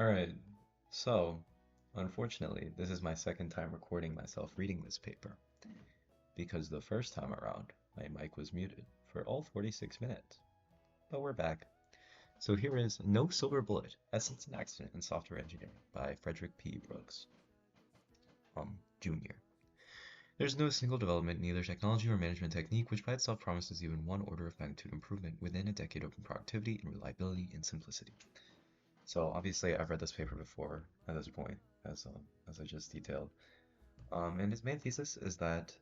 Alright, so unfortunately, this is my second time recording myself reading this paper because the first time around, my mic was muted for all 46 minutes. But we're back. So here is No Silver Bullet, Essence and Accident in Software Engineering by Frederick P. Brooks, Jr. There's no single development, neither technology or management technique, which by itself promises even one order of magnitude improvement within a decade of productivity and reliability and simplicity. So obviously I've read this paper before at this point, as I just detailed. And his main thesis is that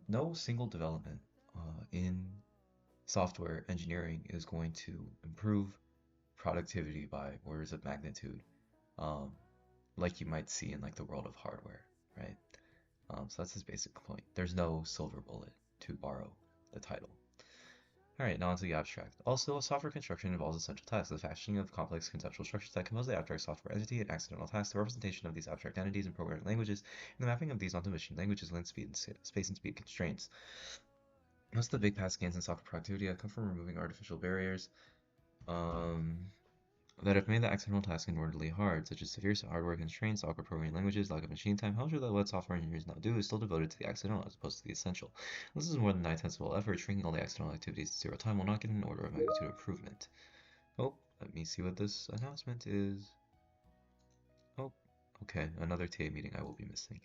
no single development in software engineering is going to improve productivity by orders of magnitude, um, like you might see in like the world of hardware, right? So that's his basic point. There's no silver bullet, to borrow the title. Alright, now onto the abstract. Also, software construction involves essential tasks, the fashioning of complex conceptual structures that compose the abstract software entity and accidental tasks, the representation of these abstract entities in programming languages, and the mapping of these onto machine languages, length, speed, and space and speed constraints. Most of the big past gains in software productivity have come from removing artificial barriers um, that have made the accidental task inordinately hard, such as severe hardware constraints, awkward programming languages, lack of machine time. However, what software engineers now do is still devoted to the accidental as opposed to the essential. This is more than 9/10 of all effort. Shrinking all the accidental activities to zero time will not get an order of magnitude improvement. Oh, let me see what this announcement is. Oh, okay, another TA meeting I will be missing.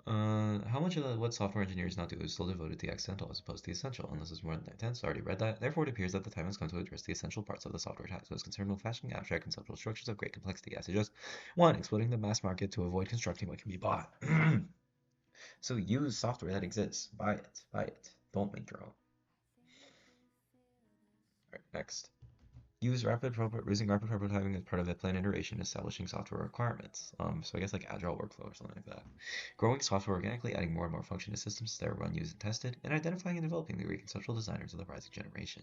How much of what software engineers now do is still devoted to the accidental as opposed to the essential? And this is more than 9/10, I already read that. Therefore, it appears that the time has come to address the essential parts of the software task. It is concerned with fashioning abstract conceptual structures of great complexity. I suggest 1. Exploiting the mass market to avoid constructing what can be bought. So use software that exists. Buy it. Buy it. Don't make your own. Alright, next. Using rapid prototyping as part of the planned iteration, establishing software requirements. So I guess like agile workflow or something like that. Growing software organically, adding more and more function to systems that are run, used, and tested, and identifying and developing the conceptual designers of the rising generation.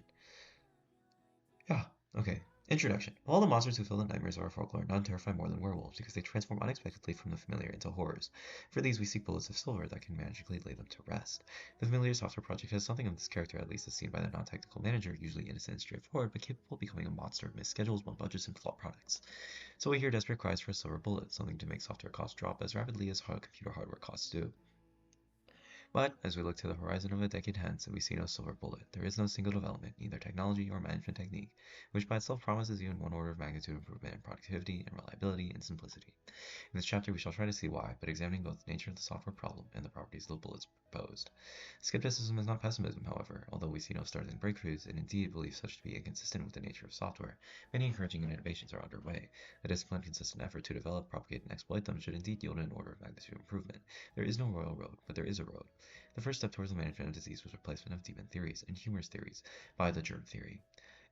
Yeah, okay. Introduction. All the monsters who fill the nightmares of our folklore none terrify more than werewolves, because they transform unexpectedly from the familiar into horrors. For these we seek bullets of silver that can magically lay them to rest. The familiar software project has something of this character, at least as seen by the non-technical manager, usually innocent and straightforward, but capable of becoming a monster of missed schedules, blown budgets, and flawed products. So we hear desperate cries for a silver bullet, something to make software costs drop as rapidly as computer hardware costs do. But as we look to the horizon of a decade hence, we see no silver bullet. There is no single development, neither technology or management technique, which by itself promises even one order of magnitude improvement in productivity and reliability and simplicity. In this chapter, we shall try to see why, but examining both the nature of the software problem and the properties of the bullets proposed. Skepticism is not pessimism, however, although we see no startling breakthroughs and indeed believe such to be inconsistent with the nature of software. Many encouraging innovations are underway. A disciplined, consistent effort to develop, propagate, and exploit them should indeed yield an order of magnitude improvement. There is no royal road, but there is a road. The first step towards the management of disease was replacement of demon theories and humorous theories by the germ theory.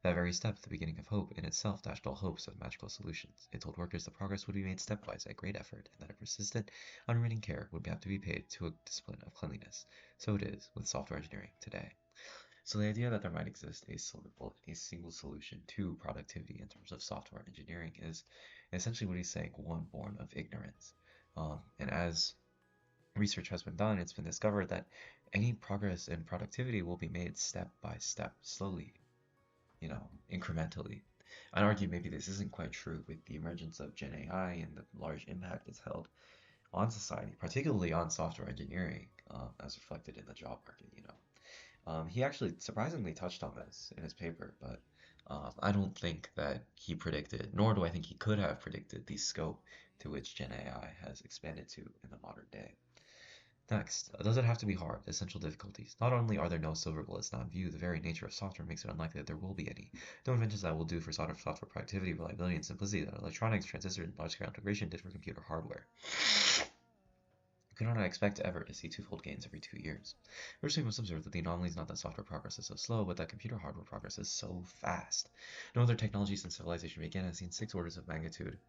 That very step, the beginning of hope, in itself dashed all hopes of magical solutions. It told workers that progress would be made stepwise at great effort, and that a persistent, unremitting care would have to be paid to a discipline of cleanliness. So it is with software engineering today. So the idea that there might exist a silver bullet, a single solution to productivity in terms of software engineering is essentially what he's saying, one born of ignorance. And as research has been done, it's been discovered that any progress in productivity will be made step by step, slowly, incrementally. I'd argue maybe this isn't quite true with the emergence of Gen AI and the large impact it's held on society, particularly on software engineering, as reflected in the job market. He actually surprisingly touched on this in his paper, but I don't think that he predicted, nor do I think he could have predicted the scope to which Gen AI has expanded to in the modern day. Next, does it have to be hard? Essential difficulties. Not only are there no silver bullets now in view, the very nature of software makes it unlikely that there will be any. No inventions that will do for software productivity, reliability, and simplicity that electronics, transistors, and large-scale integration did for computer hardware. You cannot expect ever to see twofold gains every 2 years. First, we must observe that the anomaly is not that software progress is so slow, but that computer hardware progress is so fast. No other technology since civilization began has seen 6 orders of magnitude.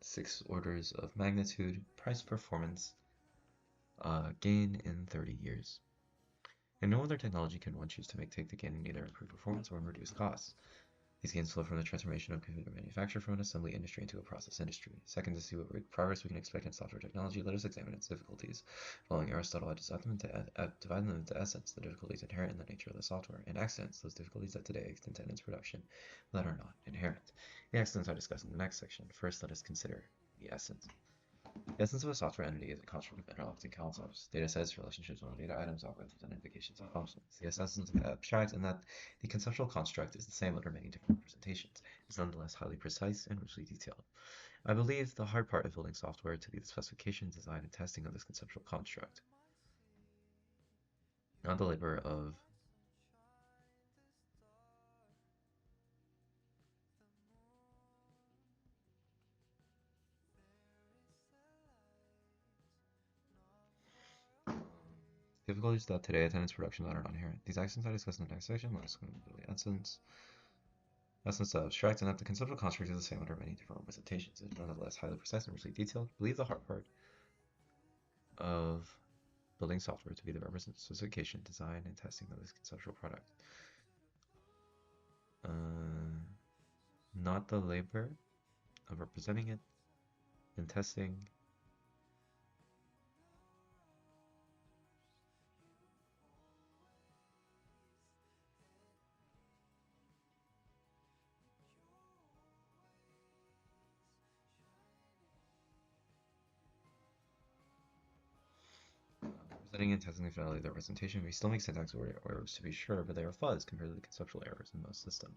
6 orders of magnitude price performance gain in 30 years. And no other technology can one choose to take the gain in either improved performance or reduced costs. These gains flow from the transformation of computer manufacture from an assembly industry into a process industry. Second, to see what progress we can expect in software technology, let us examine its difficulties. Following Aristotle, I divide them into essence, the difficulties inherent in the nature of the software, and accidents, those difficulties that today extend its production that are not inherent. The accidents I discuss in the next section. First, let us consider the essence. The essence of a software entity is a construct of interlocking concepts, data sets, relationships among data items, algorithms, and indications of functions. The essence is abstract in that the conceptual construct is the same under many different representations. It is nonetheless highly precise and richly detailed. I believe the hard part of building software to be the specification, design, and testing of this conceptual construct, not the labor of difficulties that today attend its production that are not inherent. These actions I discuss in the next section. Let's go to the essence. Essence of abstract and that the conceptual construct is the same under many different representations. It is nonetheless highly precise and richly detailed. I believe the hard part of building software to be the specification, design, and testing of this conceptual product. Not the labor of representing it and testing. Representing and testing the fidelity of the representation, we still make syntax errors to be sure, but they are fuzz compared to the conceptual errors in most systems.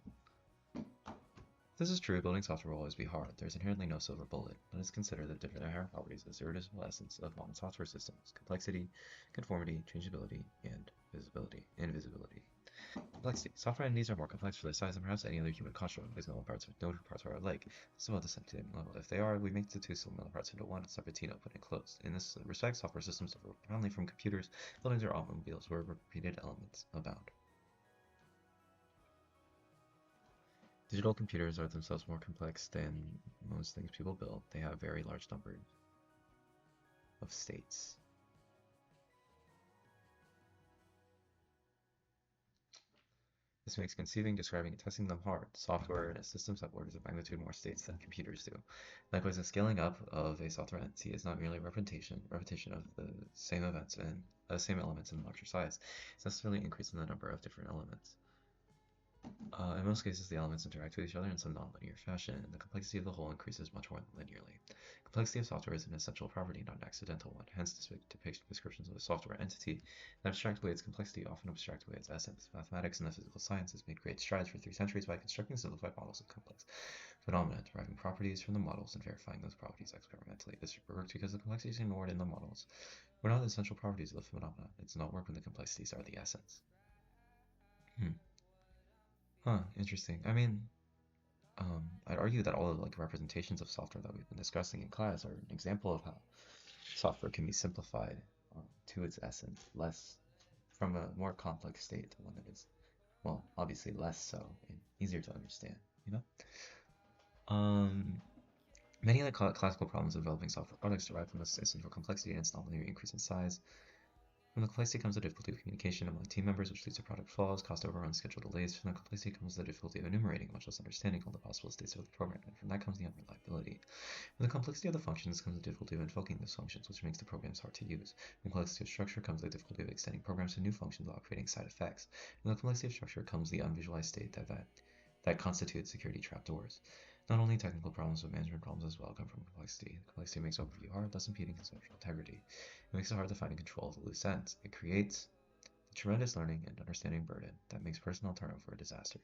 This is true, building software will always be hard. There is inherently no silver bullet. Let us consider the different inherent properties of the irreducible essence of modern software systems: complexity, conformity, changeability, and invisibility. Complexity. Software entities are more complex for their size than perhaps any other human construct, because no two parts are alike. This is about the same level. If they are, we make the two similar parts into one, separate open and closed. In this respect, software systems differ profoundly from computers, buildings, or automobiles, where repeated elements abound. Digital computers are themselves more complex than most things people build. They have very large numbers of states. This makes conceiving, describing, and testing them hard. Software and systems have orders of magnitude more states than computers do. Likewise, the scaling up of a software entity is not merely repetition of the same events and same elements in larger size. It's necessarily increasing the number of different elements. In most cases, the elements interact with each other in some nonlinear fashion, and the complexity of the whole increases much more than linearly. Complexity of software is an essential property, not an accidental one. Hence, descriptions of a software entity that abstract away its complexity often abstract away its essence. Mathematics and the physical sciences made great strides for 3 centuries by constructing simplified models of complex phenomena, deriving properties from the models and verifying those properties experimentally. This worked because the complexities ignored in the models were not the essential properties of the phenomena. It does not work when the complexities are the essence. Huh, interesting. I mean, I'd argue that all of the representations of software that we've been discussing in class are an example of how software can be simplified to its essence, less from a more complex state to one that is, well, obviously less so and easier to understand, you know? Many of the classical problems of developing software products derive from this essential complexity and its nonlinear increase in size. From the complexity comes the difficulty of communication among team members, which leads to product flaws, cost overruns, schedule delays. From the complexity comes the difficulty of enumerating, much less understanding all the possible states of the program, and from that comes the unreliability. From the complexity of the functions comes the difficulty of invoking those functions, which makes the programs hard to use. From the complexity of structure comes the difficulty of extending programs to new functions without creating side effects. From the complexity of structure comes the unvisualized state that constitutes security trapdoors. Not only technical problems, but management problems as well come from complexity. The complexity makes overview hard, thus impeding conceptual integrity. It makes it hard to find and control the loose ends. It creates a tremendous learning and understanding burden that makes personnel turnover a disaster.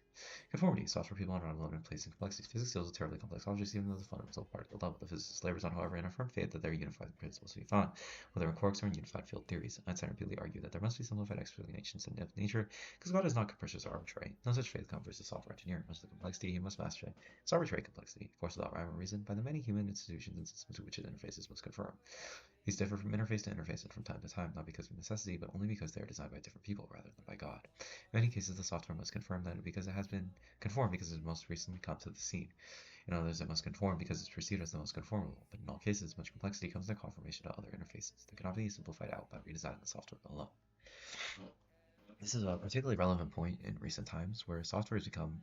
Conformity. Software people are not alone in placing complexities. Physics deals with terribly complex objects, even though the fundamental particle level. The physicist labors on, however, in a firm faith that there are unified principles to be found, whether in quarks or in unified field theories. Einstein repeatedly argued that there must be simplified explanations of nature, because God is not capricious or arbitrary. No such faith comforts the software engineer. Much of the complexity he must master is arbitrary complexity, forced without rhyme or reason by the many human institutions and systems to which its interfaces must conform. These differ from interface to interface and from time to time, not because of necessity, but only because they are designed by different people rather than by God. In many cases, the software must conform because it has been conformed because it has most recently come to the scene. In others, it must conform because it's perceived as the most conformable. But in all cases, much complexity comes to conformation to other interfaces that cannot be simplified out by redesigning the software alone. This is a particularly relevant point in recent times, where software has become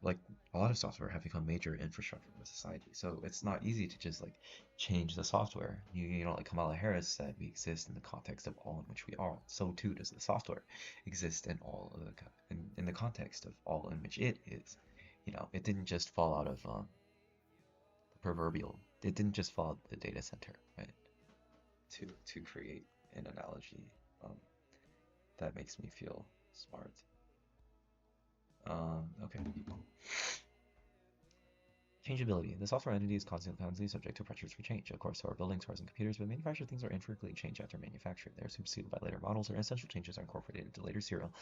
like a lot of software have become major infrastructure of society. So it's not easy to just like change the software. Like Kamala Harris said, we exist in the context of all in which we are. So too does the software exist in all of in the context of all in which it is. It didn't just fall out of the proverbial. It didn't just fall out of the data center, right? To create an analogy um, that makes me feel smart. Okay. Changeability. The software entity is constantly subject to pressures for change. Of course, so are buildings, cars, and computers, but manufactured things are infrequently changed after manufacture. They are superseded by later models, or essential changes are incorporated into later serial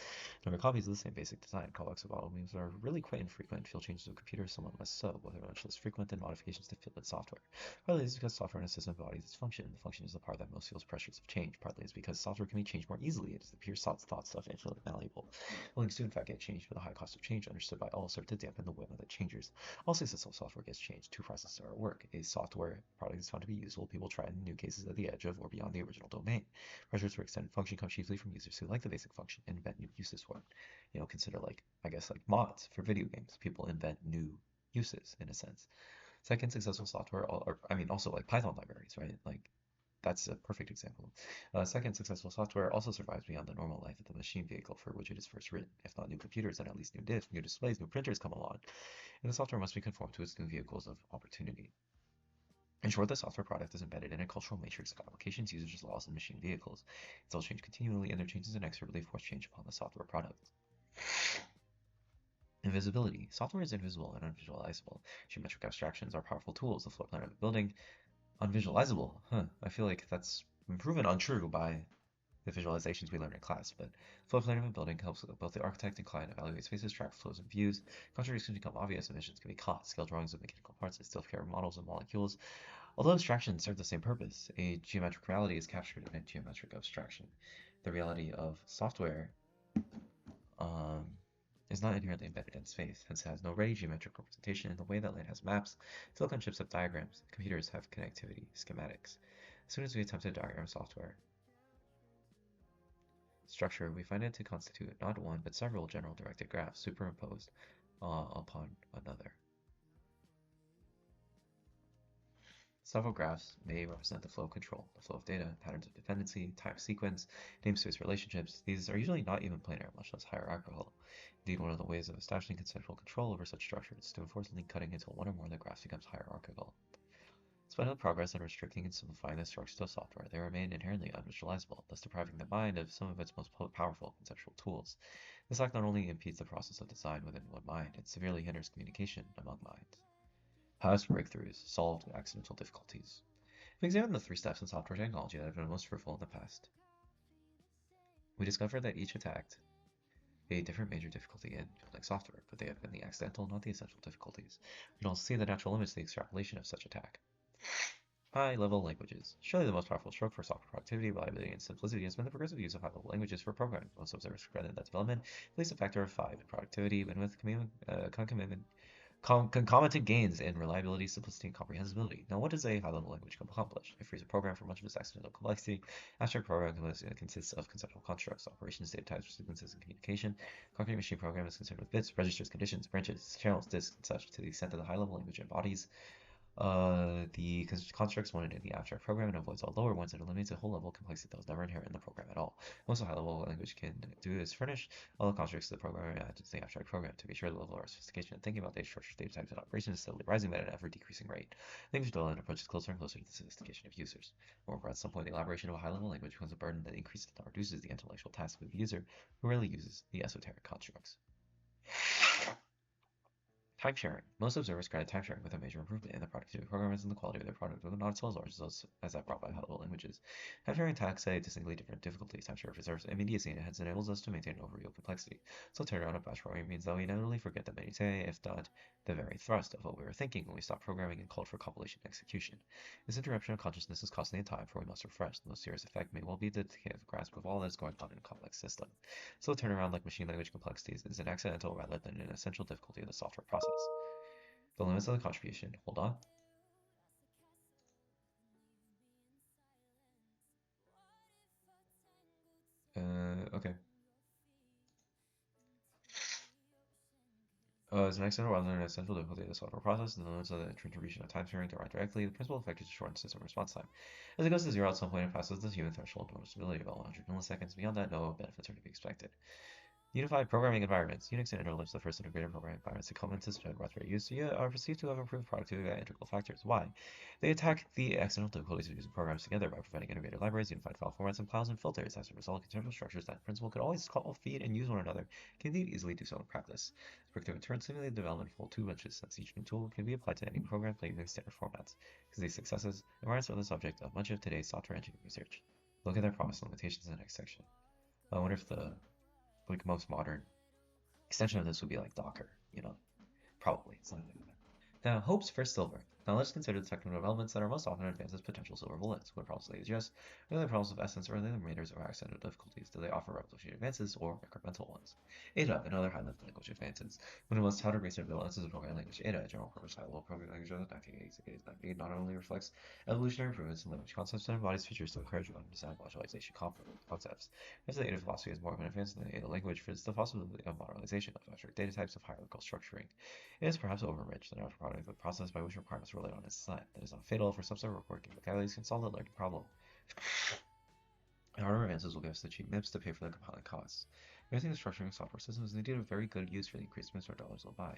number copies of the same basic design. Callbacks of automobiles are really quite infrequent. Field changes of computers somewhat less so, but they're much less frequent than modifications to field and software. Partly this is because software in a system embodies its function. The function is the part that most feels pressures of change. Partly it's because software can be changed more easily. It is the pure thought stuff infinitely malleable. Buildings do in fact get changed, but the high cost of change, understood by all, serve to dampen the whim of the changers. Also, since software gets changed, two processes are at work. A software product is found to be useful. People try it in new cases at the edge of or beyond the original domain. Pressures for extended function come chiefly from users who like the basic function and invent new uses for it. Consider like mods for video games. People invent new uses in a sense. Second, successful software, also like Python libraries, right? Like that's a perfect example. Second, successful software also survives beyond the normal life of the machine vehicle for which it is first written. If not new computers, then at least new disks, new displays, new printers come along, and the software must be conformed to its new vehicles of opportunity. In short, the software product is embedded in a cultural matrix of applications, users, laws, and machine vehicles. It will change continually, and their changes inexorably force change upon the software product. Invisibility. Software is invisible and unvisualizable. Geometric abstractions are powerful tools. The floor plan of a building, unvisualizable. I feel like that's been proven untrue by the visualizations we learned in class, but floor plan of a building helps both the architect and client evaluate spaces, track flows and views. Contradictions become obvious, omissions can be caught. Scale drawings of mechanical parts and still care models and molecules. Although abstractions serve the same purpose, a geometric reality is captured in a geometric abstraction. The reality of software um, is not inherently embedded in space, hence it has no ready geometric representation in the way that light has maps. Silicon chips have diagrams. Computers have connectivity, schematics. As soon as we attempt to diagram software structure, we find it to constitute not one but several general directed graphs superimposed upon another. Several graphs may represent the flow of control, the flow of data, patterns of dependency, time sequence, namespace relationships. These are usually not even planar, much less hierarchical. Indeed, one of the ways of establishing conceptual control over such structures is to enforce link cutting until one or more of the graphs becomes hierarchical. Despite all the progress in restricting and simplifying the structures of software, they remain inherently unvisualizable, thus depriving the mind of some of its most powerful conceptual tools. This act not only impedes the process of design within one mind, it severely hinders communication among minds. Past breakthroughs solved accidental difficulties. We examine the three steps in software technology that have been most fruitful in the past. We discovered that each attacked a different major difficulty in building software, but they have been the accidental, not the essential difficulties. We can also see the natural limits to the extrapolation of such attack. High-level languages. Surely the most powerful stroke for software productivity, reliability, and simplicity has been the progressive use of high-level languages for programming. Most observers credit that development at least a factor of 5 in productivity, and with concomitant gains in reliability, simplicity, and comprehensibility. Now, what does a high-level language accomplish? It frees a program from much of its accidental complexity. Abstract programming consists of conceptual constructs, operations, data types, sequences, and communication. Concrete machine programming is concerned with bits, registers, conditions, branches, channels, disks, and such. To the extent that the high-level language embodies the constructs wanted in the abstract program and avoids all lower ones and eliminates a whole level of complexity that was never inherent in the program at all. Most high-level language can do is furnish all the constructs of the program and add to the abstract program to be sure the level of sophistication and thinking about data structures, data types, and operations is steadily rising at an ever-decreasing rate. Language development approaches closer and closer to the sophistication of users. Moreover, at some point, the elaboration of a high-level language becomes a burden that increases and reduces the intellectual task of the user, who rarely uses the esoteric constructs. Time sharing. Most observers credit time sharing with a major improvement in the productivity of programmers and the quality of their product, but not as large as that brought by high-level languages. Time sharing attacks a distinctly different difficulty. Time sharing preserves immediacy and hence enables us to maintain an overview of complexity. So turnaround of batch programming means that we inevitably forget the minutiae, if not the very thrust of what we were thinking when we stopped programming and called for compilation and execution. This interruption of consciousness is costly in time, for we must refresh. The most serious effect may well be the grasp of all that is going on in a complex system. So turnaround, like machine language complexities, is an accidental rather than an essential difficulty of the software process. The limits of the contribution. Hold on. Okay. As an accidental rather than an essential difficulty of the software process, and the limits of the interpretation of time sharing derived directly, the principal effect is to shorten system response time. As it goes to zero at some point, it passes the human threshold of stability of 100 milliseconds. Beyond that, no benefits are to be expected. Unified programming environments. Unix and Interlibs, the first integrated programming environments that come into spread widespread use, are perceived to have improved productivity by integral factors. Why? They attack the accidental difficulties of using programs together by providing integrated libraries, unified file formats, and files and filters. As a result, conceptual structures that in principle could always call, feed, and use one another can indeed easily do so in practice. This breakthrough in turn simulated the development of full two benches, since each new tool can be applied to any program playing using standard formats. Because these successes, environments are the subject of much of today's software engineering research. Look at their promise and limitations in the next section. I wonder if the most modern extension of this would be like Docker, probably something like that. Now, hopes for silver. Now let's consider the technical developments that are most often advanced as potential silver bullets. What problems do they address? Whether the problems of essence or the remainders or accidental difficulties, do they offer revolutionary advances or incremental ones? Ada and other high-level language advances. One of the most touted recent developments is the programming language Ada, a general-purpose high-level programming language of the 1980s. It not only reflects evolutionary improvements in language concepts but embodies features to encourage one design modularization concepts. As the Ada philosophy is more of an advance than the Ada language for the possibility of modernization of abstract data types of hierarchical structuring. It is perhaps overrich, the natural product of the process by which requirements relate on its design. That is not fatal for subset working vocabularies can solve the learning problem. Hardware advances will give us the cheap MIPS to pay for the compiling costs. Raising the structuring of software systems is indeed a very good use for the increased MIPS our dollars will buy.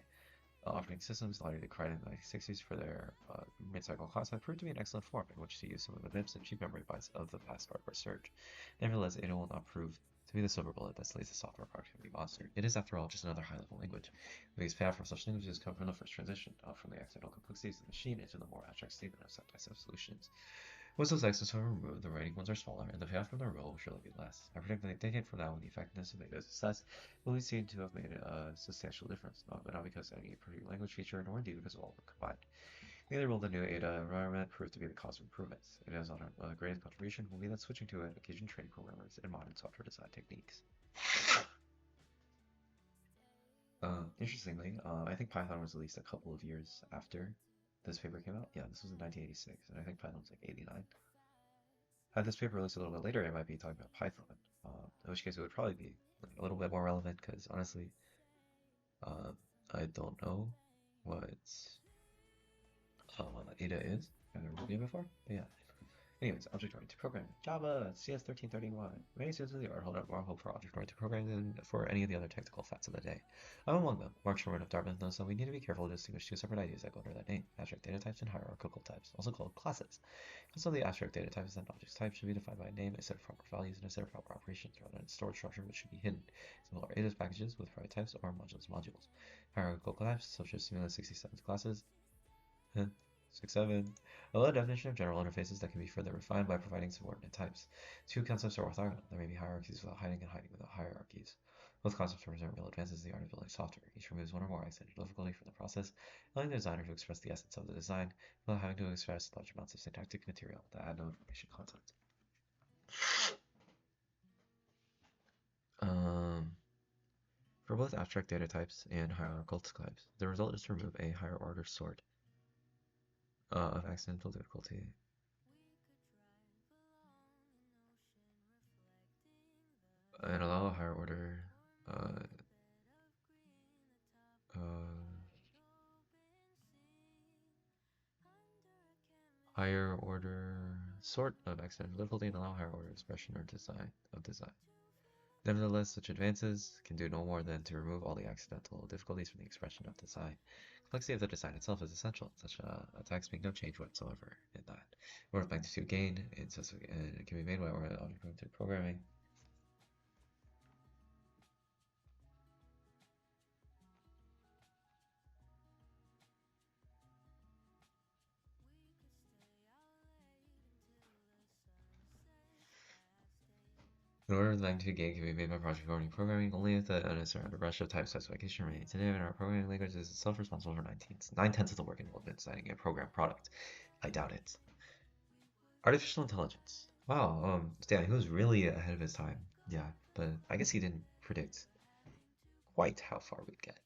Operating systems largely decried in the 1960s for their mid-cycle class have proved to be an excellent form in which to use some of the MIPS and cheap memory bytes of the past hardware surge. Nevertheless, Ada will not prove to be the silver bullet that slays the software productivity monster. It is, after all, just another high-level language. The biggest payoff from such languages come from the first transition, from the accidental complexities of the machine into the more abstract statement of step-by-step solutions. Once those exits are removed, the writing ones are smaller, and the payoff from the real will surely be less. I predict that a decade from now, when the effectiveness of Ada's success will be seen to have made a substantial difference, but not because of any particular language feature, nor indeed because of all of them combined. Neither will the new Ada environment prove to be the cause of improvements. Ada's greatest contribution will be that switching to it occasion train programmers in modern software design techniques. Interestingly, I think Python was released a couple of years after this paper came out. Yeah, this was in 1986, and I think Python was like 89. Had this paper released a little bit later, I might be talking about Python, in which case it would probably be like, a little bit more relevant, because honestly, I don't know what Ada is. I've never reviewed it before, but yeah. Anyways, object-oriented programming. Java, CS 1331. Many students of the art hold out more hope for object-oriented programming than for any of the other technical facts of the day. I'm among them. Mark Sherman of Dartmouth knows that we need to be careful to distinguish two separate ideas that go under that name, abstract data types and hierarchical types, also called classes. So the abstract data type is that an object's type should be defined by a name, a set of proper values, and a set of proper operations, rather than a storage structure which should be hidden. Similar ADA's packages with private types or modules. Hierarchical types, such as Simula 67's classes, 6-7. A low definition of general interfaces that can be further refined by providing subordinate types. Two concepts are orthogonal. There may be hierarchies without hiding and hiding without hierarchies. Both concepts represent real advances in the art of building software. Each removes one or more accidental difficulty from the process, allowing the designer to express the essence of the design without having to express large amounts of syntactic material that add no information content. For both abstract data types and hierarchical types, the result is to remove a higher order sort of accidental difficulty. And allow a higher order higher order sort of accidental difficulty and allow higher order expression or design. Nevertheless, such advances can do no more than to remove all the accidental difficulties from the expression of design. Complexity of the design itself is essential. Such attacks make no change whatsoever in that. Order of magnitude gain and it can be made by object-oriented programming. In order, the magnitude gain can be made by project-oriented programming only if the unnecessary underbrush of type specification remains. Today, in our programming language is itself responsible for 9/10 of the work involved in designing a program product. I doubt it. Artificial intelligence. Wow, Stan, he was really ahead of his time. Yeah, but I guess he didn't predict quite how far we'd get.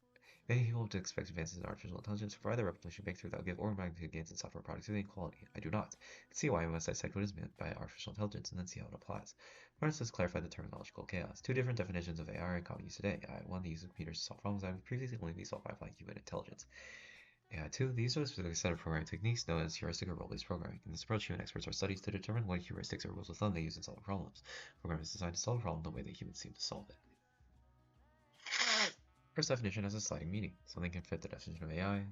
Many people would expect advances in artificial intelligence to provide the revolutionary breakthrough that will give order of magnitude gains in software productivity and quality. I do not. See why we must dissect what is meant by artificial intelligence and then see how it applies. First, let's clarify the terminological chaos. Two different definitions of AI are in common use today. AI1, the use of computers to solve problems that would previously only be solved by applying human intelligence. AI2, the use of a specific set of programming techniques known as heuristic or role-based programming. In this approach, human experts are studied to determine what heuristics or rules of thumb they use in solving problems. The program is designed to solve a problem the way that humans seem to solve it. First definition has a sliding meaning. Something can fit the definition of AI,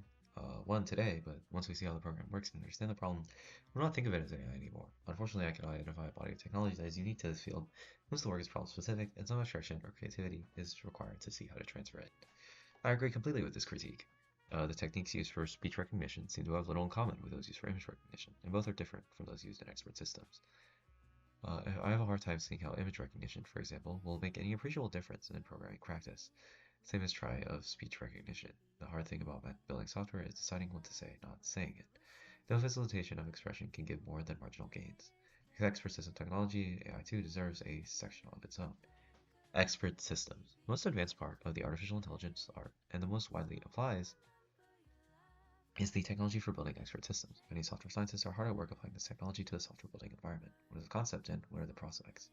one today, but once we see how the program works and understand the problem, we'll not think of it as AI anymore. Unfortunately, I can identify a body of technology that is unique to this field. Once the work is problem specific, and some abstraction or creativity is required to see how to transfer it. I agree completely with this critique. The techniques used for speech recognition seem to have little in common with those used for image recognition, and both are different from those used in expert systems. I have a hard time seeing how image recognition, for example, will make any appreciable difference in programming practice. Same as try of speech recognition. The hard thing about building software is deciding what to say, not saying it. The facilitation of expression can give more than marginal gains. Expert system technology, AI2 deserves a section of its own. Expert systems. The most advanced part of the artificial intelligence art, and the most widely applies, is the technology for building expert systems. Many software scientists are hard at work applying this technology to the software building environment. What is the concept and what are the prospects?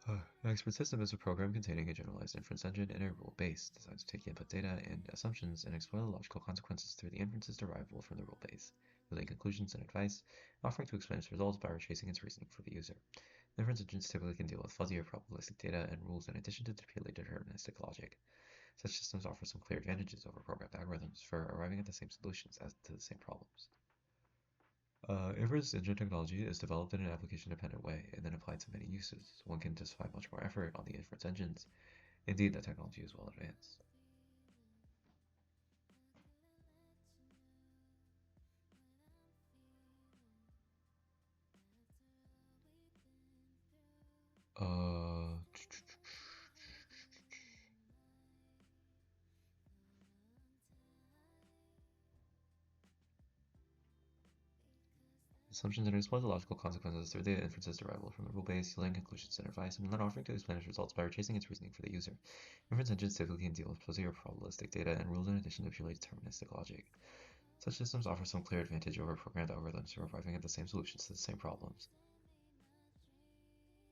An expert system is a program containing a generalized inference engine and a rule base, designed to take input data and assumptions and explore the logical consequences through the inferences derivable from the rule base, building conclusions and advice, offering to explain its results by retracing its reasoning for the user. The inference engines typically can deal with fuzzy or probabilistic data and rules in addition to purely deterministic logic. Such systems offer some clear advantages over programmed algorithms for arriving at the same solutions as to the same problems. Inference engine technology is developed in an application-dependent way and then applied to many uses. One can justify much more effort on the inference engines. Indeed, the technology is well advanced. Uh, Assumptions and explore the logical consequences through the inferences derivable from the rule base, yielding conclusions and advice, and then offering to explain its results by retracing its reasoning for the user. Inference engines typically can deal with fuzzy or probabilistic data and rules in addition to purely deterministic logic. Such systems offer some clear advantage over programmed algorithms for arriving at the same solutions to the same problems.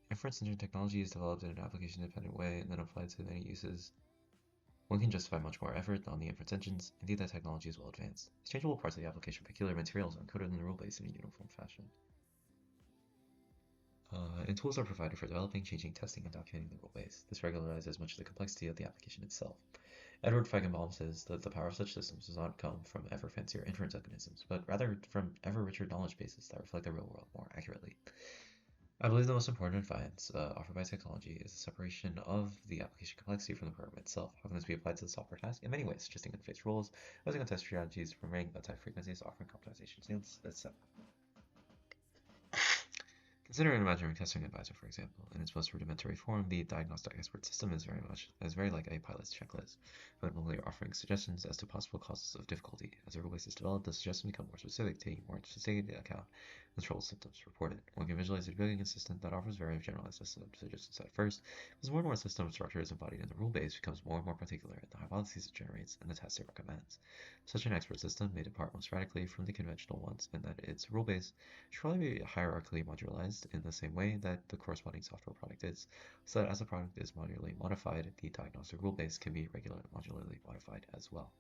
Inference engine technology is developed in an application-dependent way and then applied to many uses. One can justify much more effort on the inference engines. Indeed, that technology is well advanced. Exchangeable parts of the application peculiar materials are encoded in the rule base in a uniform fashion. And tools are provided for developing, changing, testing, and documenting the rule base. This regularizes much of the complexity of the application itself. Edward Feigenbaum says that the power of such systems does not come from ever fancier inference mechanisms, but rather from ever richer knowledge bases that reflect the real world more accurately. I believe the most important advance offered by technology is the separation of the application complexity from the program itself. How can this be applied to the software task? In many ways, suggesting interface rules, using test strategies, removing attack frequencies, offering optimization fields, etc. Consider an imaginary testing advisor, for example. In its most rudimentary form, the diagnostic expert system is very like a pilot's checklist, but only offering suggestions as to possible causes of difficulty. As a rule base is developed, the suggestions become more specific, taking more sophisticated account of the trouble symptoms reported. One can visualize a debugging assistant that offers very generalized suggestions at first. As more and more system structure is embodied in the rule base, becomes more and more particular in the hypotheses it generates and the tests it recommends. Such an expert system may depart most radically from the conventional ones in that its rule base should probably be hierarchically modularized in the same way that the corresponding software product is, so that as the product is modularly modified, the diagnostic rule base can be modularly modified as well.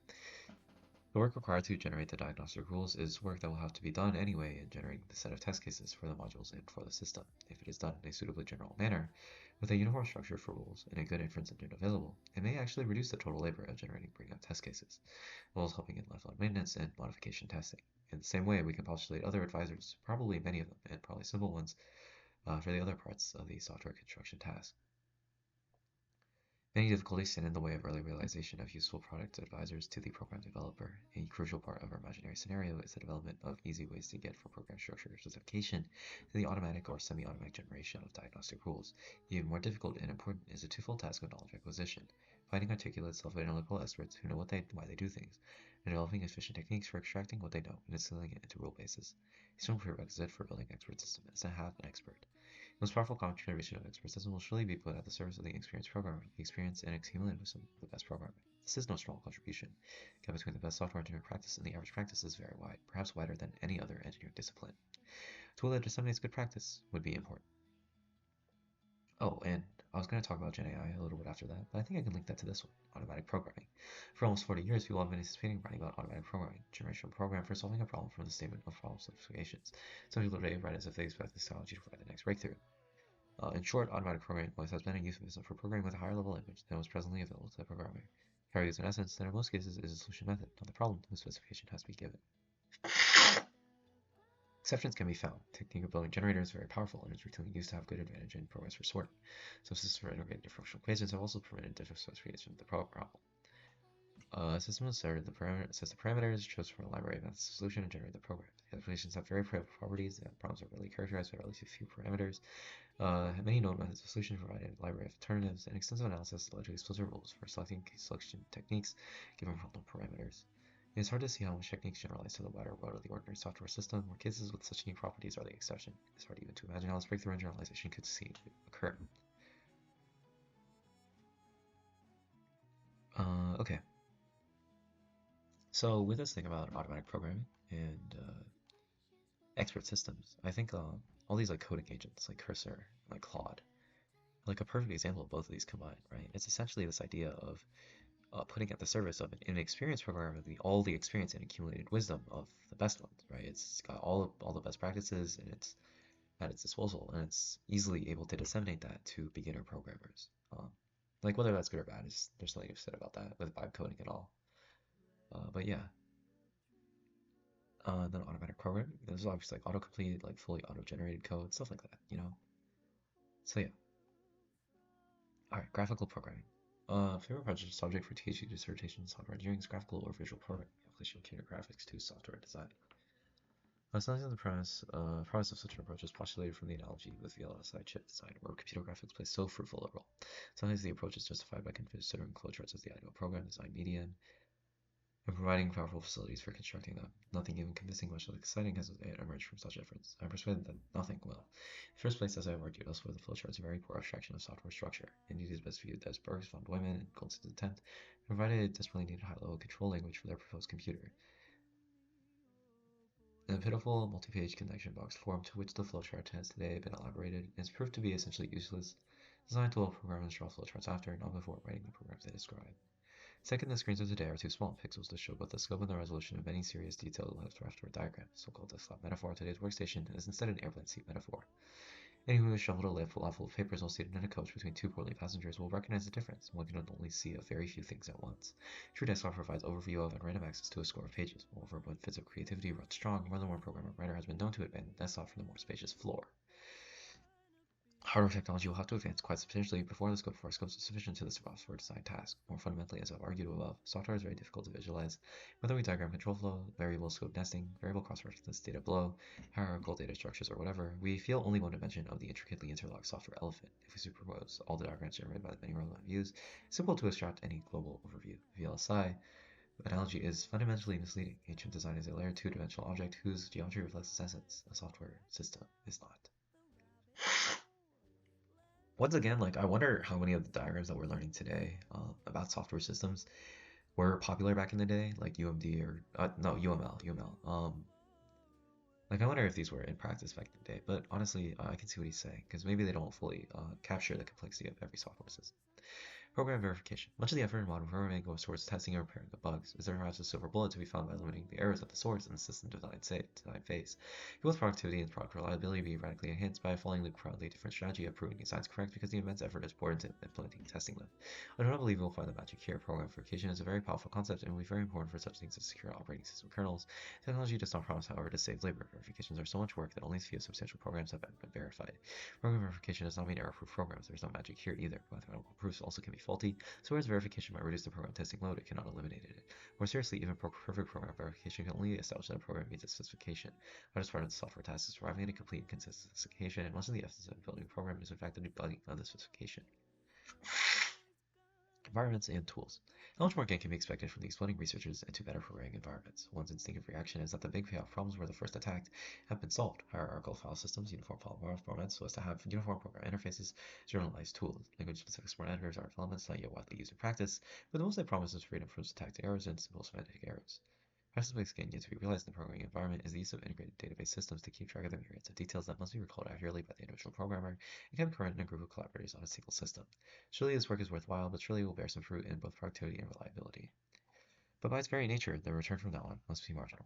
The work required to generate the diagnostic rules is work that will have to be done anyway in generating the set of test cases for the modules and for the system. If it is done in a suitably general manner, with a uniform structure for rules and a good inference engine available, it may actually reduce the total labor of bringing up test cases, as well as helping in lifelong maintenance and modification testing. In the same way, we can postulate other advisors, probably many of them, and probably simple ones, for the other parts of the software construction task. Many difficulties stand in the way of early realization of useful product advisors to the program developer. A crucial part of our imaginary scenario is the development of easy ways to get from program structure specification to the automatic or semi-automatic generation of diagnostic rules. Even more difficult and important is the twofold task of knowledge acquisition, finding articulate, self-analytical experts who know why they do things, and developing efficient techniques for extracting what they know and instilling it into rule bases. A strong prerequisite for building expert system is to have an expert. Most powerful contribution of expert system will surely be put at the service of the experienced programmer. The experience and accumulated wisdom of the best programmer. This is no small contribution. The gap between the best software engineering practice and the average practice is very wide, perhaps wider than any other engineering discipline. A tool that disseminates good practice would be important. Oh, and I was going to talk about Gen AI a little bit after that, but I think I can link that to this one, automatic programming. For almost 40 years, people have been anticipating writing about automatic programming, generational program for solving a problem from the statement of problem specifications. Some people today write as if they expect this technology to provide the next breakthrough. In short, automatic programming always has been a euphemism for programming with a higher level language than was presently available to the programmer. Carry in essence, that in most cases is a solution method, not the problem whose specification has to be given. Exceptions can be found. The technique of building generators is very powerful and is routinely used to have good advantage in programs for sorting. Some systems for integrating differential equations have also permitted different specifications of the problem. A system will assert the parameters, choose from a library of methods of solution, and generate the program. The applications have very private properties. The problems are rarely characterized by at least a few parameters. Many known methods of solution provide a library of alternatives and extensive analysis led to explicit rules for selecting selection techniques given problem parameters. It is hard to see how much techniques generalize to the wider world of the ordinary software system, where cases with such unique properties are the exception. It's hard even to imagine how this breakthrough in generalization could see occur. Okay. So with this thing about automatic programming and expert systems, I think all these like coding agents, like Cursor, like Claude, like a perfect example of both of these combined, right? It's essentially this idea of putting at the service of an inexperienced programmer all the experience and accumulated wisdom of the best ones, right? It's got all the best practices and it's at its disposal, and it's easily able to disseminate that to beginner programmers. Like whether that's good or bad is there's nothing to be said about that with vibe coding at all. But yeah, then automatic programming. There's obviously like autocomplete, like fully auto-generated code, stuff like that. So yeah. All right, graphical programming. Favorite project subject for PhD dissertation in software engineering is graphical or visual programming, application of computer graphics to software design. Sometimes the premise of such an approach is postulated from the analogy with VLSI chip design, where computer graphics play so fruitful a role. Sometimes the approach is justified by considering flowcharts as the ideal program design medium and providing powerful facilities for constructing them. Nothing even convincing, much exciting has emerged from such efforts. I'm persuaded that nothing will. In the first place, as I have argued elsewhere, the flowchart is a very poor abstraction of software structure. Indeed, it is best viewed as Berg's von Neumann and Goldstein's attempt, and provided a desperately needed high-level control language for their proposed computer. In the pitiful multi-page connection box form to which the flowchart has today been elaborated, it has proved to be essentially useless, designed to allow programmers draw flowcharts after, not before writing the programs they describe. Second, the screens of today are too small pixels to show both the scope and the resolution of any serious detailed left-or diagram. So-called desktop metaphor of today's workstation is instead an airplane seat metaphor. Anyone who has shoveled a lap full of papers while seated in a coach between two portly passengers will recognize the difference. One can only see a very few things at once. True desktop provides overview of and random access to a score of pages. Moreover, when fits of creativity runs strong, more than one programmer writer has been known to abandon the desktop for the more spacious floor. Hardware technology will have to advance quite substantially before the scope of our scopes is sufficient to this software design task. More fundamentally, as I've argued above, software is very difficult to visualize. Whether we diagram control flow, variable scope nesting, variable cross-reference data below, hierarchical data structures, or whatever, we feel only one dimension of the intricately interlocked software elephant. If we superpose all the diagrams generated by the many relevant views, it's simple to extract any global overview. VLSI analogy is fundamentally misleading. Ancient design is a layered two-dimensional object whose geometry reflects its essence. A software system is not. Once again, like I wonder how many of the diagrams that we're learning today about software systems were popular back in the day, like UMD or no UML. Like I wonder if these were in practice back in the day. But honestly, I can see what he's saying because maybe they don't fully capture the complexity of every software system. Program verification. Much of the effort in modern programming goes towards testing and repairing the bugs. Is there perhaps a silver bullet to be found by limiting the errors at the source in the system design phase? Both productivity and product reliability be radically enhanced by following the proudly different strategy of proving designs correct because the immense effort is poured into implementing and testing them. I do not believe we'll find the magic here. Program verification is a very powerful concept and will be very important for such things as secure operating system kernels. Technology does not promise, however, to save labor. Verifications are so much work that only a few substantial programs have been verified. Program verification does not mean error-proof programs. There's no magic here either. Mathematical proofs also can be faulty, so whereas verification might reduce the program testing load, it cannot eliminate it. More seriously, even perfect program verification can only establish that a program meets its specification. Hardest part of the software task is arriving at a complete and consistent specification, and most of the essence of building a program is in fact the debugging of the specification. Environments and tools. How much more again can be expected from the exploding researchers into better programming environments? One's instinctive reaction is that the big payoff problems were the first attacked have been solved. Hierarchical file systems, uniform file formats, so as to have uniform program interfaces, generalized tools. Language-specific smart editors are developments not yet widely used in practice, but the most they promise is freedom from syntactic errors and simple semantic errors. Practice again yet to be realized in the programming environment is the use of integrated database systems to keep track of the myriads of details that must be recalled accurately by the individual programmer and can be current in a group of collaborators on a single system. Surely this work is worthwhile, but surely it will bear some fruit in both productivity and reliability. But by its very nature, the return from now on must be marginal.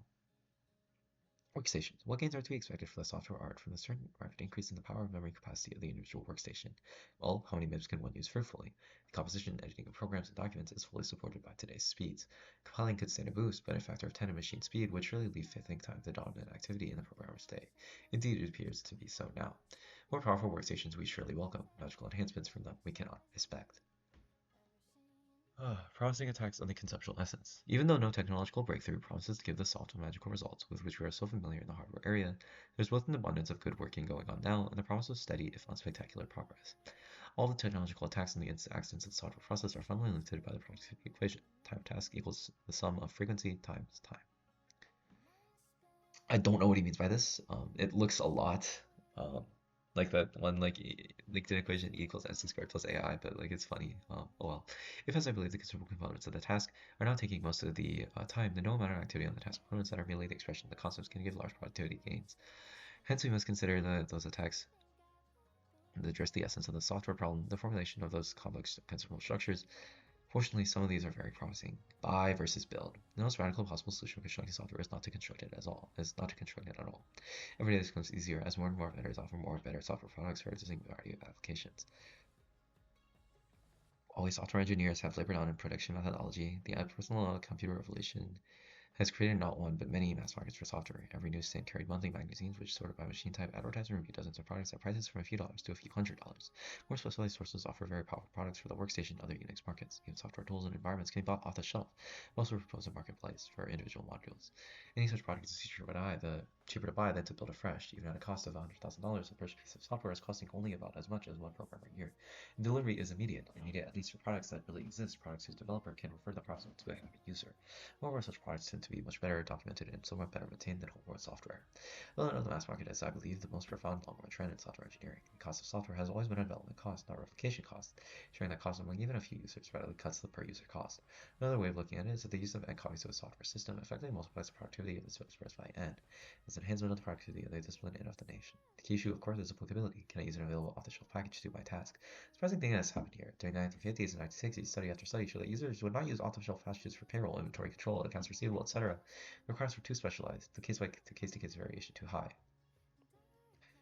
Workstations. What gains are to be expected for the software art from the certain rapid increase in the power and memory capacity of the individual workstation? Well, how many MIBs can one use fruitfully? The composition and editing of programs and documents is fully supported by today's speeds. Compiling could stand a boost, but a factor of 10 in machine speed would surely leave think time the dominant activity in the programmer's day. Indeed, it appears to be so now. More powerful workstations we surely welcome. Magical enhancements from them we cannot expect. Promising attacks on the conceptual essence. Even though no technological breakthrough promises to give the soft and magical results with which we are so familiar in the hardware area, there's both an abundance of good working going on now and the promise of steady, if not spectacular, progress. All the technological attacks and the accidents of the software process are fundamentally limited by the productivity equation. Time task equals the sum of frequency times time. I don't know what he means by this. It looks a lot um, like that one LinkedIn equation E equals MC squared plus AI, but like it's funny. Oh well. If, as I believe, the consumable components of the task are now taking most of the time, then no amount of activity on the task components that are merely the expression of the concepts can give large productivity gains. Hence, we must consider those attacks that address the essence of the software problem, the formulation of those complex consumable structures. Fortunately, some of these are very promising. Buy versus build. The most radical possible solution for constructing software is not to construct it at all. Every day this becomes easier as more and more vendors offer more and better software products for a distinct variety of applications. Always software engineers have labored on in production methodology. The personal computer revolution has created not one but many mass markets for software. Every newsstand carried monthly magazines which, sorted by machine type, advertise and review dozens of products at prices from a few dollars to a few $100s. More specialized sources offer very powerful products for the workstation and other Unix markets. Even software tools and environments can be bought off the shelf. Most will propose a marketplace for individual modules. Any such product is cheaper to buy than to build afresh. Even at a cost of $100,000, the first piece of software is costing only about as much as one programmer a year. And delivery is immediate, at least for products that really exist, products whose developer can refer the process to a happy user. Moreover, such products tend to be much better documented and somewhat better maintained than whole world software. Though the mass market is, I believe, the most profound long-run trend in software engineering. The cost of software has always been a development cost, not replication cost. Sharing that cost among even a few users readily cuts the per user cost. Another way of looking at it is that the use of n copies of a software system effectively multiplies the productivity of the expressed by n. It's an enhancement of the productivity of the discipline and of the nation. The key issue, of course, is applicability. Can I use an available off-the-shelf package to do my task? Surprising thing has happened here. During the 1950s and 1960s, study after study showed that users would not use off-the-shelf packages for payroll, inventory control, accounts receivable, etc. The requirements were too specialized, the case-to-case variation too high.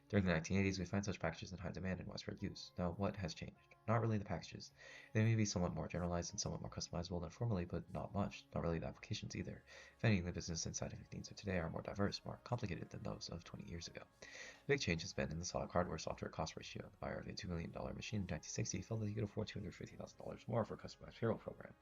During the 1980s, we find such packages in high demand and widespread use. Now, what has changed? Not really the packages. They may be somewhat more generalized and somewhat more customizable than formerly, but not much. Not really the applications either. If anything, the business and scientific needs of today are more diverse, more complicated than those of 20 years ago. The big change has been in the solid hardware-software cost ratio. The buyer of a $2 million machine in 1960 felt that he could afford $250,000 more for a customized payroll program,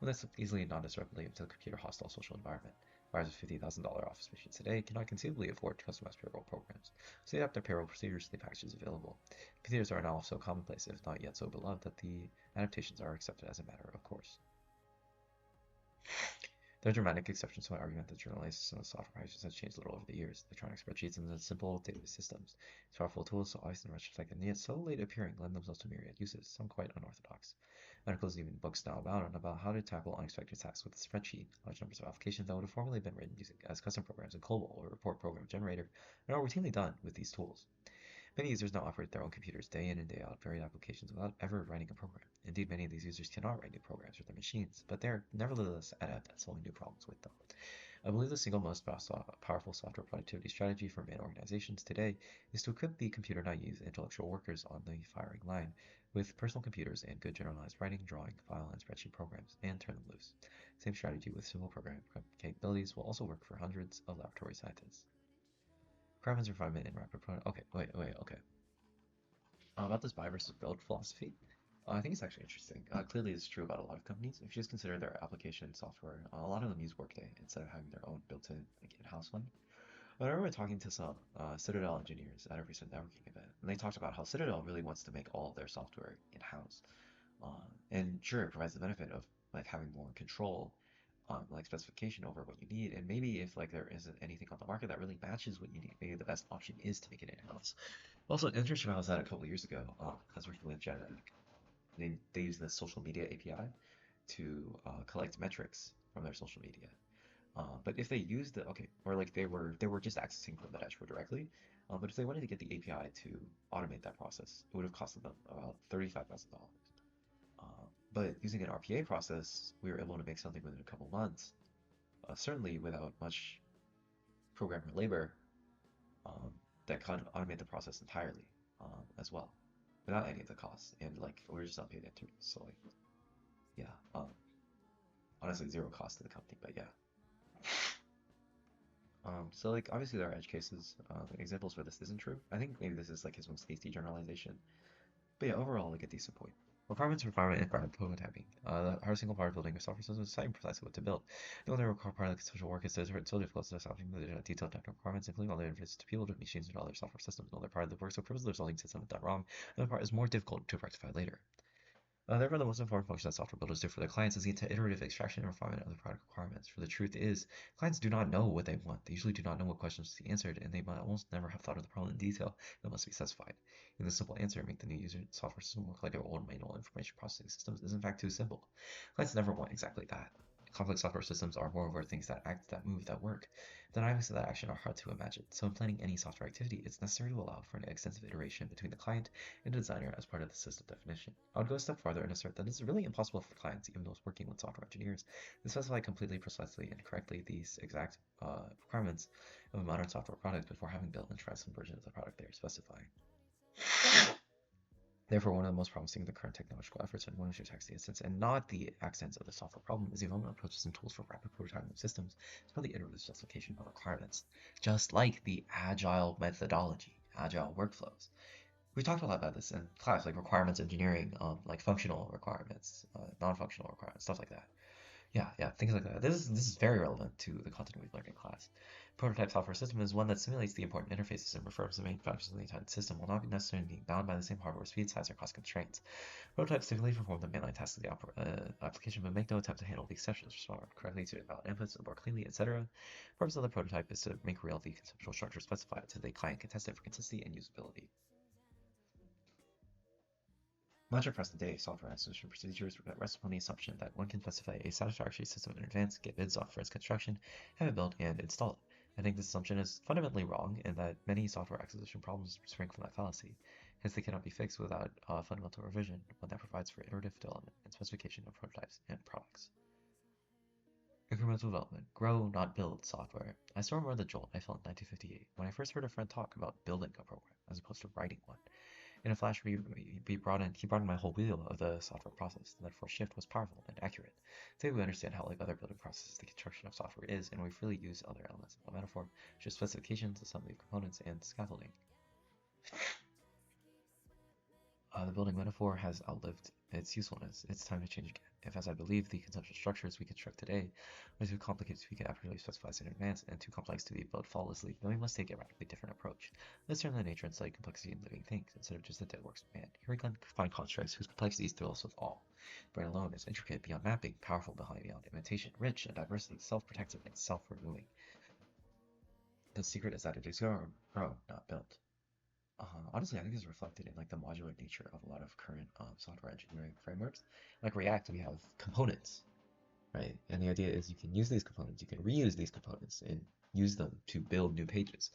one that's easily and non-disruptively into the computer-hostile social environment. Buyers of $50,000 office machines today cannot conceivably afford customized payroll programs, so they adapt their payroll procedures to the packages available. Computers are now so commonplace, if not yet so beloved, that the adaptations are accepted as a matter of course. There are dramatic exceptions to my argument that journalization of software packages has changed little over the years. Electronic spreadsheets and simple database systems. These powerful tools, so obvious in retrospect and yet so late appearing, lend themselves to myriad uses, some quite unorthodox. Articles and even books now about how to tackle unexpected tasks with a spreadsheet. Large numbers of applications that would have formerly been written using as custom programs in COBOL or report program generator are now routinely done with these tools. Many users now operate their own computers day in and day out, varied applications without ever writing a program. Indeed, many of these users cannot write new programs for their machines, but they are nevertheless adept at solving new problems with them. I believe the single most powerful software productivity strategy for main organizations today is to equip the computer naive intellectual workers on the firing line with personal computers and good generalized writing, drawing, file, and spreadsheet programs, and turn them loose. Same strategy with simple programming capabilities will also work for hundreds of laboratory scientists. Requirements refinement and rapid prototype. Okay. About this buy versus build philosophy, I think it's actually interesting. Clearly, it's true about a lot of companies. If you just consider their application software, a lot of them use Workday instead of having their own built-in in-house one. I remember talking to some Citadel engineers at a recent networking event, and they talked about how Citadel really wants to make all of their software in-house. And sure, it provides the benefit of like having more control on like specification over what you need. And maybe if like there isn't anything on the market that really matches what you need, maybe the best option is to make it in-house. Also, an internship I was at a couple of years ago, I was working with Genetic. They use the social media API to collect metrics from their social media. But if they used the okay, or like they were just accessing from the dashboard directly, but if they wanted to get the API to automate that process, it would have costed them about $35,000. But using an RPA process, we were able to make something within a couple months, certainly without much programmer labor, um, that could automate the process entirely, as well, without any of the costs. And like we're just not paid interns, so like yeah, honestly zero cost to the company, but yeah. So like obviously there are edge cases, examples where this isn't true. I think maybe this is like his most hasty generalization. But yeah, overall like a decent point. Requirements for and prototyping. How a single part of building a software system is deciding precisely what to build. The only required part of the conceptual work is so difficult to establishing the detailed technical requirements, including all the interfaces to people, to machines, and other software systems. Another part of the work so critical the resulting system is done wrong. Another part is more difficult to rectify later. Therefore, the most important function that software builders do for their clients is the iterative extraction and refinement of the product requirements. For the truth is, clients do not know what they want. They usually do not know what questions to be answered, and they might almost never have thought of the problem in detail that must be specified. And the simple answer, make the new user software system work like their old manual information processing systems, is in fact too simple. Clients never want exactly that. Complex software systems are moreover things that act, that move, that work. The dynamics of that action are hard to imagine. So in planning any software activity, it's necessary to allow for an extensive iteration between the client and the designer as part of the system definition. I would go a step farther and assert that it's really impossible for clients, even those working with software engineers, to specify completely, precisely, and correctly these exact requirements of a modern software product before having built and tried some version of the product they are specifying. Therefore, one of the most promising of the current technological efforts in one which attacks the instance and not the accidents of the software problem is the development of approaches and tools for rapid prototyping of systems through the iterative specification of requirements, just like the agile methodology, agile workflows. We talked a lot about this in class, like requirements engineering, like functional requirements, non-functional requirements, stuff like that. Yeah, things like that. This is very relevant to the content we've learned in class. Prototype software system is one that simulates the important interfaces and refers the main functions of the entire system while not necessarily being bound by the same hardware speed, size, or cost constraints. Prototypes typically perform the mainline tasks of the application, but make no attempt to handle the exceptions, respond correctly to invalid inputs, more cleanly, etc. The purpose of the prototype is to make real the conceptual structure specified so the client can test it for consistency and usability. Much of present-day software acquisition procedures rest upon the assumption that one can specify a satisfactory system in advance, get bids off for its construction, have it built, and install it. I think this assumption is fundamentally wrong, and that many software acquisition problems spring from that fallacy. Hence, they cannot be fixed without a fundamental revision, one that provides for iterative development and specification of prototypes and products. Incremental development. Grow, not build software. I still remember the jolt I felt in 1958 when I first heard a friend talk about building a program as opposed to writing one. In a flash, he brought in my whole wheel of the software process. That first shift was powerful and accurate. Today we understand how, like other building processes, the construction of software is, and we freely use other elements of a metaphor, such as specifications, assembly of components, and scaffolding. The building metaphor has outlived its usefulness. It's time to change again. If, as I believe, the conceptual structures we construct today are too complicated to be accurately specified in advance and too complex to be built flawlessly, then we must take a radically different approach. Let's turn the nature and slight complexity in living things instead of just the dead works of man. Here we can find constructs whose complexities thrill us with awe. Brain alone is intricate beyond mapping, powerful beyond imitation, rich in diversity, self-protective, and self-renewing. The secret is that it is grown, not built. Honestly, I think it's reflected in like the modular nature of a lot of current software engineering frameworks. Like React, we have components, right? And the idea is you can use these components, you can reuse these components, and use them to build new pages.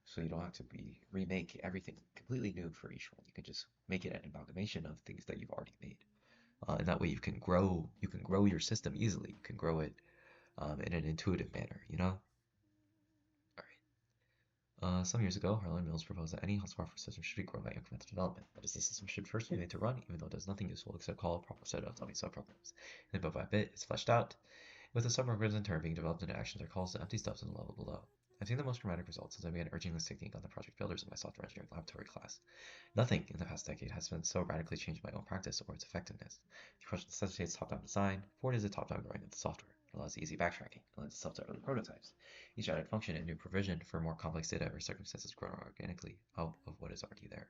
So you don't have to remake everything completely new for each one. You can just make it an amalgamation of things that you've already made, and that way you can grow your system easily. You can grow it in an intuitive manner, you know. Some years ago, Harlan Mills proposed that any software system should be grown by incremental development. That is, the system should first be made to run, even though it does nothing useful except call a proper set of dummy subprograms. And then bit by bit, it's fleshed out, with the subprograms in turn being developed into actions or calls to empty stubs in the level below. I've seen the most dramatic results since I began urging this technique on the project builders in my software engineering laboratory class. Nothing in the past decade has been so radically changed my own practice or its effectiveness. The approach necessitates top-down design. Ford is a top-down growing of the software. It allows easy backtracking. It lends itself to early prototypes. Each added function and new provision for more complex data or circumstances grown organically out of what is already there.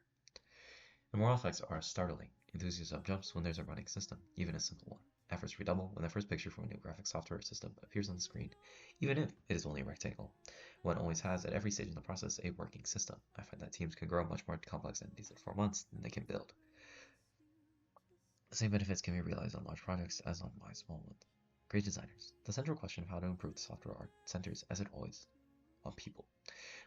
The moral effects are startling. Enthusiasm jumps when there's a running system, even a simple one. Efforts redouble when the first picture from a new graphic software system appears on the screen, even if it is only a rectangle. One always has, at every stage in the process, a working system. I find that teams can grow much more complex entities in 4 months than they can build. The same benefits can be realized on large projects as on my small ones. Great designers. The central question of how to improve the software art centers, as it always, on people.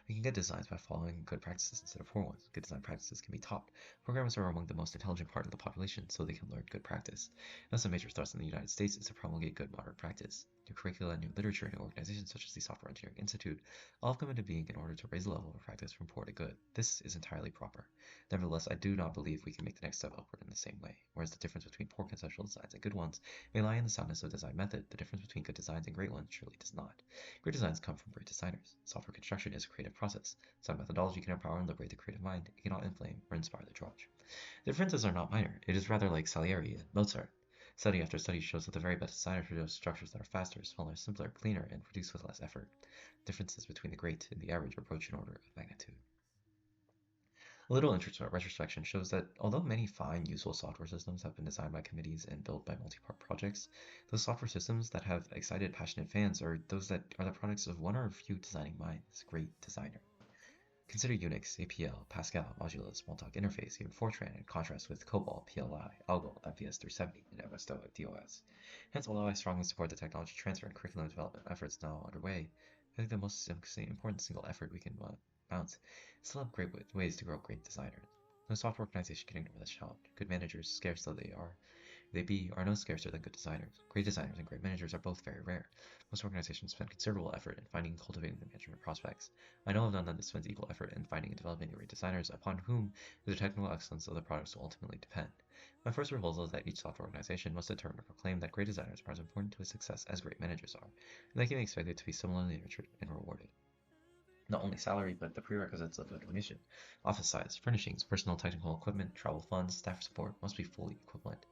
We can get designs by following good practices instead of poor ones. Good design practices can be taught. Programmers are among the most intelligent part of the population, so they can learn good practice. Thus, a major thrust in the United States is to promulgate good modern practice. New curricula, new literature, new organizations such as the Software Engineering Institute all have come into being in order to raise the level of practice from poor to good. This is entirely proper. Nevertheless, I do not believe we can make the next step upward in the same way. Whereas the difference between poor conceptual designs and good ones may lie in the soundness of design method, the difference between good designs and great ones surely does not. Great designs come from great designers. Software construction is a creative process. Design methodology can empower and liberate the creative mind. It cannot inflame or inspire the drudge. The differences are not minor. It is rather like Salieri and Mozart. Study after study shows that the very best designers produce structures that are faster, smaller, simpler, cleaner, and produced with less effort. Differences between the great and the average approach in order of magnitude. A little retrospection shows that although many fine, useful software systems have been designed by committees and built by multi-part projects, those software systems that have excited, passionate fans are those that are the products of one or a few designing minds, great designer. Consider Unix, APL, Pascal, Modulus, Smalltalk Interface, even Fortran, in contrast with COBOL, PLI, Algol, MPS 370, and MS-DOS. Hence, although I strongly support the technology transfer and curriculum development efforts now underway, I think the most important single effort we can mount is to have great ways to grow great designers. No software organization can ignore this challenge. Good managers, scarce though they are no scarcer than good designers. Great designers and great managers are both very rare. Most organizations spend considerable effort in finding and cultivating the management prospects. I know of none that spends equal effort in finding and developing great designers, upon whom the technical excellence of the products will ultimately depend. My first proposal is that each software organization must determine and proclaim that great designers are as important to its success as great managers are, and they can be expected to be similarly nurtured and rewarded. Not only salary, but the prerequisites of admission, office size, furnishings, personal technical equipment, travel funds, staff support must be fully equivalent.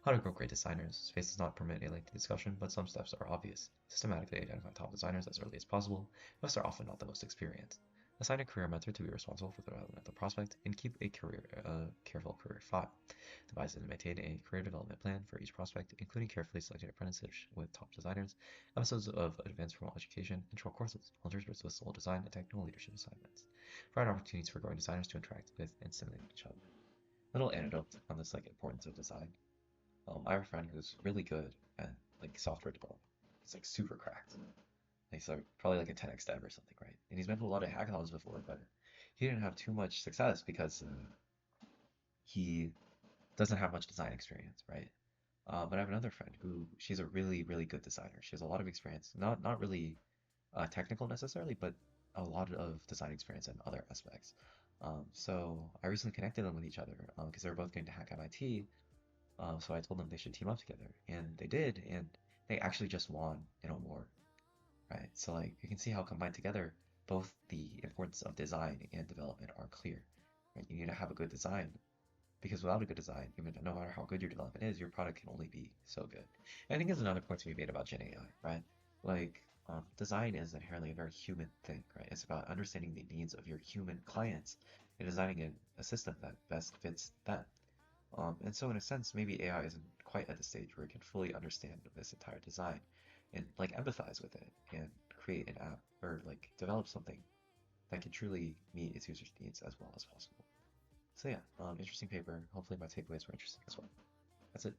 How to grow great designers. Space does not permit a lengthy discussion, but some steps are obvious. Systematically identify top designers as early as possible, most are often not the most experienced. Assign a career mentor to be responsible for the development of the prospect, and keep a careful career file. Devise and maintain a career development plan for each prospect, including carefully selected apprenticeships with top designers, episodes of advanced formal education, and short courses, alternatives with sole design and technical leadership assignments. Provide opportunities for growing designers to interact with and stimulate each other. Little anecdote on this importance of design. I have a friend who's really good at software development. He's super cracked. He's probably a 10x dev or something, right? And he's been to a lot of hackathons before, but he didn't have too much success because he doesn't have much design experience, right? But I have another friend who she's a really, really good designer. She has a lot of experience, not really technical necessarily, but a lot of design experience in other aspects. So I recently connected them with each other because they were both going to hack MIT. So I told them they should team up together, and they did, and they actually just won an award, right? So you can see how combined together, both the importance of design and development are clear, right? You need to have a good design because without a good design, even no matter how good your development is, your product can only be so good. And I think there's another point to be made about Gen AI, right? Design is inherently a very human thing, right? It's about understanding the needs of your human clients and designing a system that best fits them. And so in a sense, maybe AI isn't quite at the stage where it can fully understand this entire design and empathize with it and create an app or develop something that can truly meet its users' needs as well as possible. So yeah, interesting paper. Hopefully my takeaways were interesting as well. That's it.